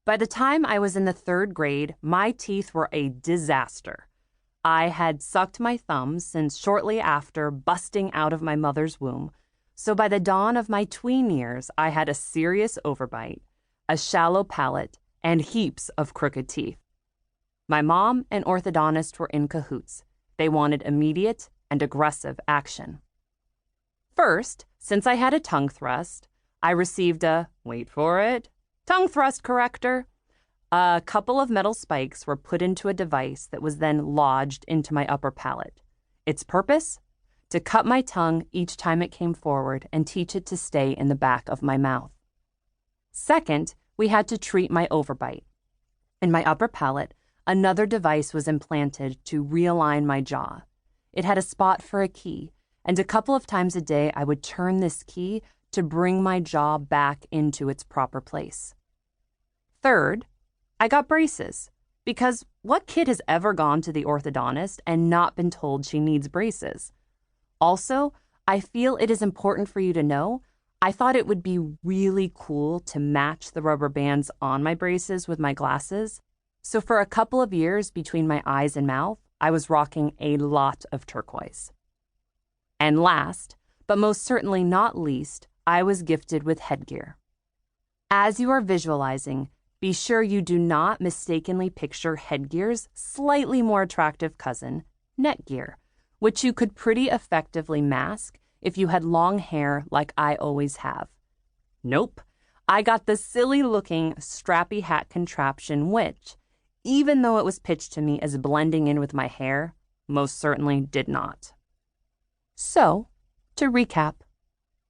By the time I was in the 3rd grade, my teeth were a disaster. I had sucked my thumbs since shortly after busting out of my mother's womb, so by the dawn of my tween years, I had a serious overbite, a shallow palate, and heaps of crooked teeth. My mom and orthodontist were in cahoots. They wanted immediate and aggressive action. First, since I had a tongue thrust, I received a, wait for it, tongue thrust corrector. A couple of metal spikes were put into a device that was then lodged into my upper palate. Its purpose? To cut my tongue each time it came forward and teach it to stay in the back of my mouth. Second, we had to treat my overbite. In my upper palate, another device was implanted to realign my jaw. It had a spot for a key, and a couple of times a day I would turn this key to bring my jaw back into its proper place. Third, I got braces, because what kid has ever gone to the orthodontist and not been told she needs braces? Also, I feel it is important for you to know, I thought it would be really cool to match the rubber bands on my braces with my glasses. So for a couple of years between my eyes and mouth, I was rocking a lot of turquoise. And last, but most certainly not least, I was gifted with headgear. As you are visualizing, be sure you do not mistakenly picture headgear's slightly more attractive cousin, netgear, which you could pretty effectively mask if you had long hair like I always have. Nope, I got the silly-looking strappy hat contraption which, even though it was pitched to me as blending in with my hair, most certainly did not. So, to recap,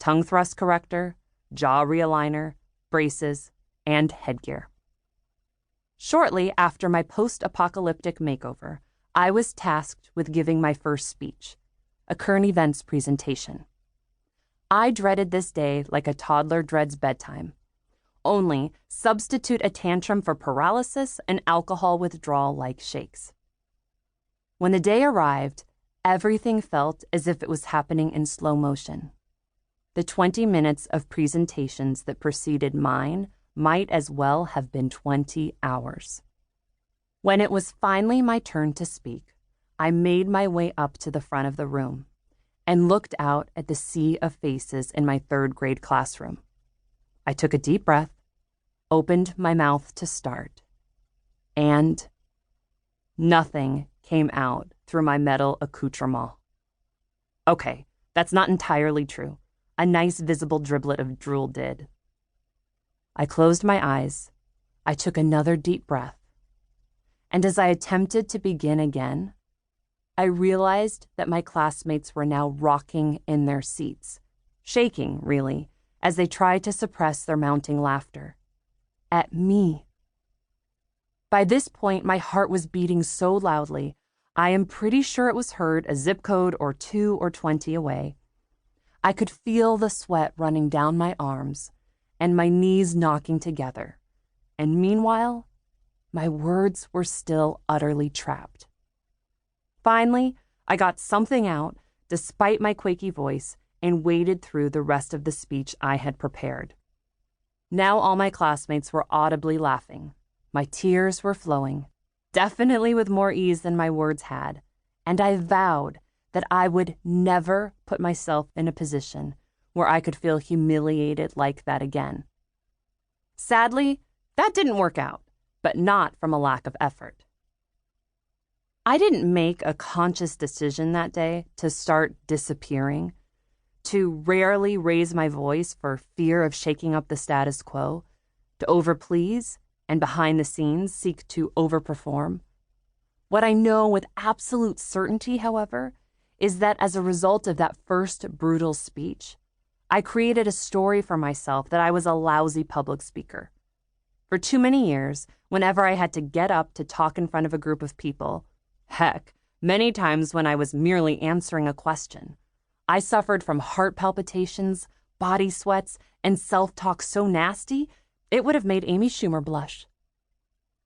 tongue thrust corrector, jaw realigner, braces, and headgear. Shortly after my post-apocalyptic makeover, I was tasked with giving my first speech, a current events presentation. I dreaded this day like a toddler dreads bedtime. Only substitute a tantrum for paralysis and alcohol withdrawal like shakes. When the day arrived, everything felt as if it was happening in slow motion. The 20 minutes of presentations that preceded mine might as well have been 20 hours. When it was finally my turn to speak, I made my way up to the front of the room and looked out at the sea of faces in my 3rd grade classroom. I took a deep breath, opened my mouth to start, and nothing came out through my metal accoutrement. Okay, that's not entirely true. A nice visible driblet of drool did. I closed my eyes. I took another deep breath. And as I attempted to begin again, I realized that my classmates were now rocking in their seats, shaking, really, as they tried to suppress their mounting laughter. At me. By this point, my heart was beating so loudly, I am pretty sure it was heard a zip code or 2 or 20 away. I could feel the sweat running down my arms and my knees knocking together. And meanwhile, my words were still utterly trapped. Finally, I got something out, despite my quaky voice, and waded through the rest of the speech I had prepared. Now all my classmates were audibly laughing. My tears were flowing, definitely with more ease than my words had, and I vowed that I would never put myself in a position where I could feel humiliated like that again. Sadly, that didn't work out, but not from a lack of effort. I didn't make a conscious decision that day to start disappearing, to rarely raise my voice for fear of shaking up the status quo, to overplease and behind the scenes seek to overperform. What I know with absolute certainty, however, is that as a result of that first brutal speech, I created a story for myself that I was a lousy public speaker. For too many years, whenever I had to get up to talk in front of a group of people, heck, many times when I was merely answering a question, I suffered from heart palpitations, body sweats, and self-talk so nasty, it would have made Amy Schumer blush.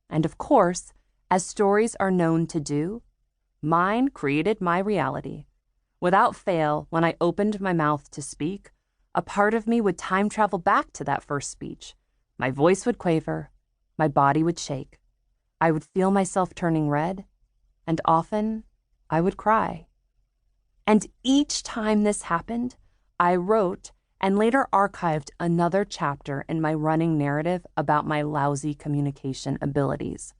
And of course, as stories are known to do, mine created my reality. Without fail, when I opened my mouth to speak, a part of me would time travel back to that first speech. My voice would quaver, My body would shake. I would feel myself turning red, and often I would cry. And each time this happened, I wrote and later archived another chapter in my running narrative about my lousy communication abilities.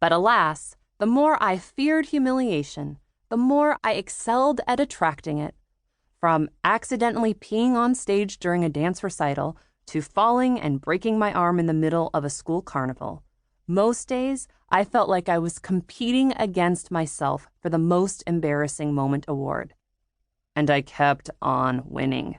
But alas, the more I feared humiliation, the more I excelled at attracting it. From accidentally peeing on stage during a dance recital to falling and breaking my arm in the middle of a school carnival, most days I felt like I was competing against myself for the most embarrassing moment award. And I kept on winning.